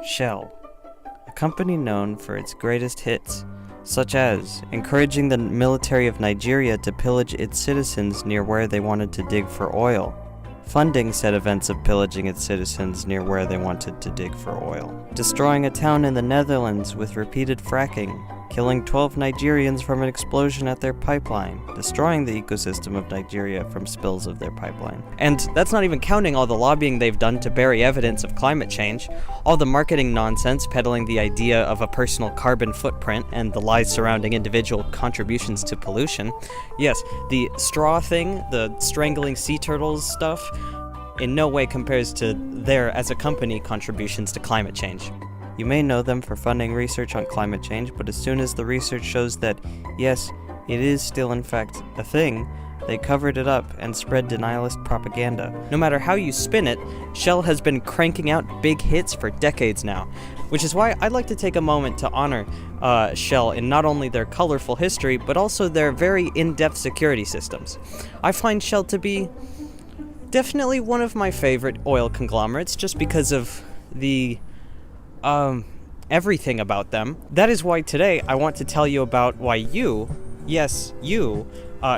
Shell, a company known for its greatest hits, such as encouraging the military of Nigeria to pillage its citizens near where they wanted to dig for oil, funding said events of pillaging its citizens near where they wanted to dig for oil, destroying a town in the Netherlands with repeated fracking, killing 12 Nigerians from an explosion at their pipeline, destroying the ecosystem of Nigeria from spills of their pipeline. And that's not even counting all the lobbying they've done to bury evidence of climate change, all the marketing nonsense peddling the idea of a personal carbon footprint and the lies surrounding individual contributions to pollution. Yes, the straw thing, the strangling sea turtles stuff, in no way compares to their, as a company, contributions to climate change. You may know them for funding research on climate change, but as soon as the research shows that, yes, it is still in fact a thing, they covered it up and spread denialist propaganda. No matter how you spin it, Shell has been cranking out big hits for decades now, which is why I'd like to take a moment to honor Shell in not only their colorful history, but also their very in-depth security systems. I find Shell to be definitely one of my favorite oil conglomerates, just because of the everything about them. That is why today I want to tell you about why you, yes, you,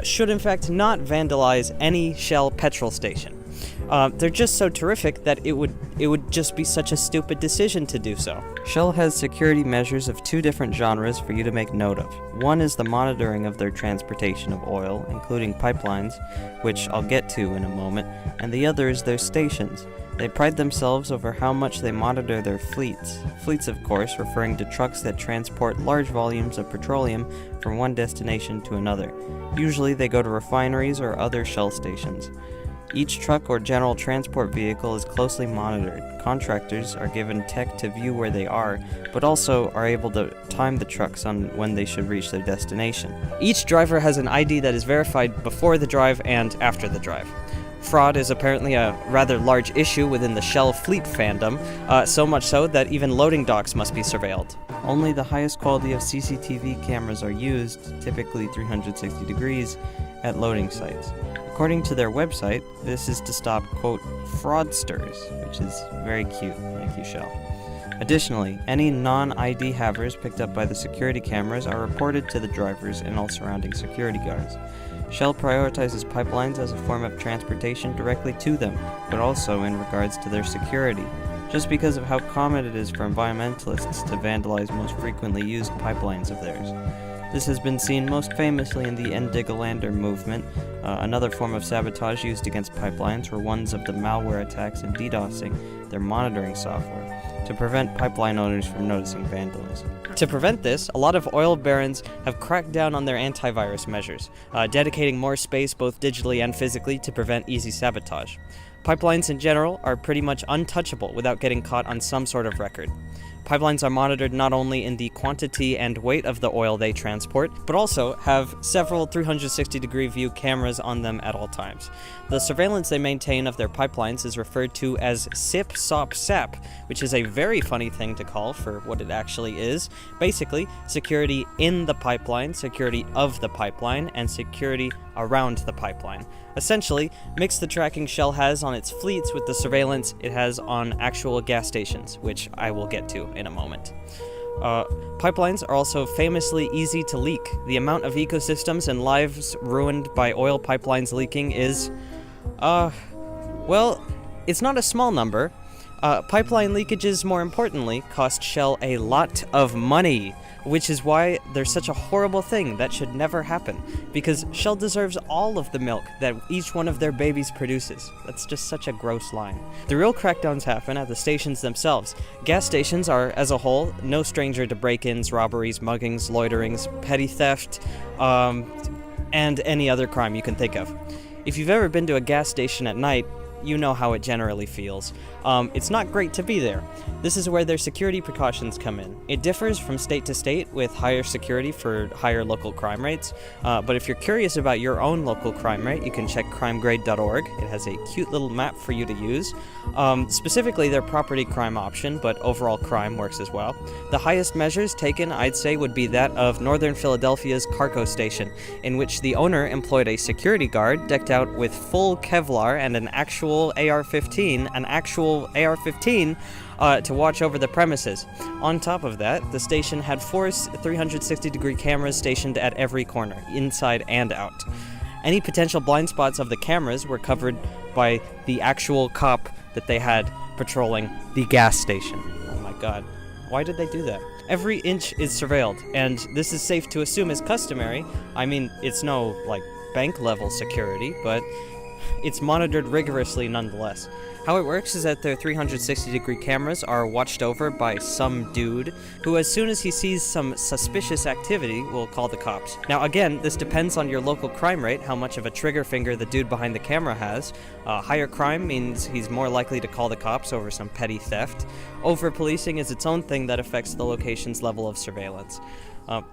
should in fact not vandalize any Shell petrol station. They're just so terrific that it would just be such a stupid decision to do so. Shell has security measures of two different genres for you to make note of. One is the monitoring of their transportation of oil, including pipelines, which I'll get to in a moment, and the other is their stations. They pride themselves over how much they monitor their fleets. Fleets, of course, referring to trucks that transport large volumes of petroleum from one destination to another. Usually they go to refineries or other Shell stations. Each truck or general transport vehicle is closely monitored. Contractors are given tech to view where they are, but also are able to time the trucks on when they should reach their destination. Each driver has an ID that is verified before the drive and after the drive. Fraud is apparently a rather large issue within the Shell fleet fandom, so much so that even loading docks must be surveilled. Only the highest quality of CCTV cameras are used, typically 360 degrees, at loading sites. According to their website, this is to stop, quote, fraudsters, which is very cute. Thank you, Shell. Additionally, any non-ID havers picked up by the security cameras are reported to the drivers and all surrounding security guards. Shell prioritizes pipelines as a form of transportation directly to them, but also in regards to their security, just because of how common it is for environmentalists to vandalize most frequently used pipelines of theirs. This has been seen most famously in the Endigalander movement. Another form of sabotage used against pipelines were ones of the malware attacks and DDoSing their monitoring software to prevent pipeline owners from noticing vandalism. To prevent this, a lot of oil barons have cracked down on their antivirus measures, dedicating more space both digitally and physically to prevent easy sabotage. Pipelines in general are pretty much untouchable without getting caught on some sort of record. Pipelines are monitored not only in the quantity and weight of the oil they transport, but also have several 360-degree view cameras on them at all times. The surveillance they maintain of their pipelines is referred to as SIP, SOP, SAP, which is a very funny thing to call for what it actually is. Basically, security in the pipeline, security of the pipeline, and security around the pipeline. Essentially, mix the tracking Shell has on its fleets with the surveillance it has on actual gas stations, which I will get to in a moment. Pipelines are also famously easy to leak. The amount of ecosystems and lives ruined by oil pipelines leaking is, well, it's not a small number. Pipeline leakages, more importantly, cost Shell a lot of money, which is why there's such a horrible thing that should never happen, because Shell deserves all of the milk that each one of their babies produces. That's just such a gross line. The real crackdowns happen at the stations themselves. Gas stations are, as a whole, no stranger to break-ins, robberies, muggings, loiterings, petty theft, and any other crime you can think of. If you've ever been to a gas station at night, you know how it generally feels. It's not great to be there. This is where their security precautions come in. It differs from state to state, with higher security for higher local crime rates, but if you're curious about your own local crime rate, you can check crimegrade.org. It has a cute little map for you to use. Specifically their property crime option, but overall crime works as well. The highest measures taken, I'd say, would be that of Northern Philadelphia's Carco station, in which the owner employed a security guard decked out with full Kevlar and an actual AR-15, to watch over the premises. On top of that, the station had 4 360-degree cameras stationed at every corner, inside and out. Any potential blind spots of the cameras were covered by the actual cop that they had patrolling the gas station. Oh my god. Why did they do that? Every inch is surveilled, and this is safe to assume is customary. I mean, it's no, like, bank-level security, but it's monitored rigorously nonetheless. How it works is that their 360-degree cameras are watched over by some dude who, as soon as he sees some suspicious activity, will call the cops. Now again, this depends on your local crime rate, how much of a trigger finger the dude behind the camera has. Higher crime means he's more likely to call the cops over some petty theft. Over-policing is its own thing that affects the location's level of surveillance.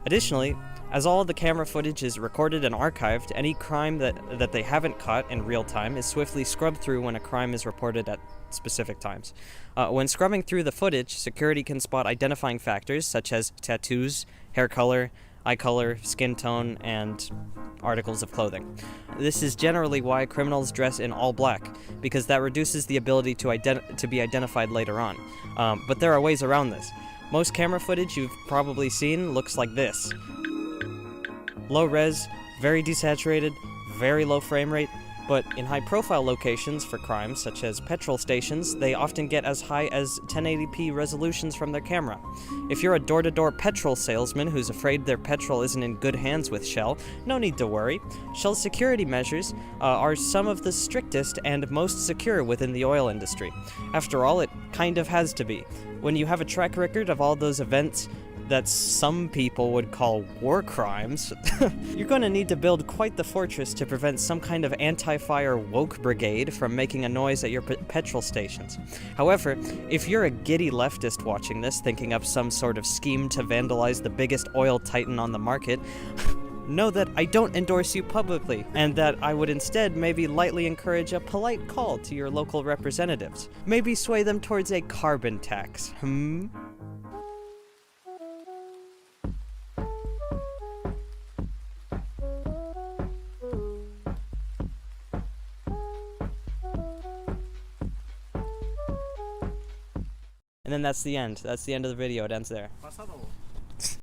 Additionally, as all of the camera footage is recorded and archived, any crime that they haven't caught in real time is swiftly scrubbed through when a crime is reported at specific times. When scrubbing through the footage, security can spot identifying factors such as tattoos, hair color, eye color, skin tone, and articles of clothing. This is generally why criminals dress in all black, because that reduces the ability to be identified later on. But there are ways around this. Most camera footage you've probably seen looks like this. Low res, very desaturated, very low frame rate, but in high-profile locations for crimes, such as petrol stations, they often get as high as 1080p resolutions from their camera. If you're a door-to-door petrol salesman who's afraid their petrol isn't in good hands with Shell, no need to worry. Shell's security measures are some of the strictest and most secure within the oil industry. After all, it kind of has to be. When you have a track record of all those events that some people would call war crimes, you're going to need to build quite the fortress to prevent some kind of anti-fire woke brigade from making a noise at your petrol stations. However, if you're a giddy leftist watching this, thinking up some sort of scheme to vandalize the biggest oil titan on the market, know that I don't endorse you publicly, and that I would instead maybe lightly encourage a polite call to your local representatives. Maybe sway them towards a carbon tax. And then that's the end. That's the end of the video. It ends there.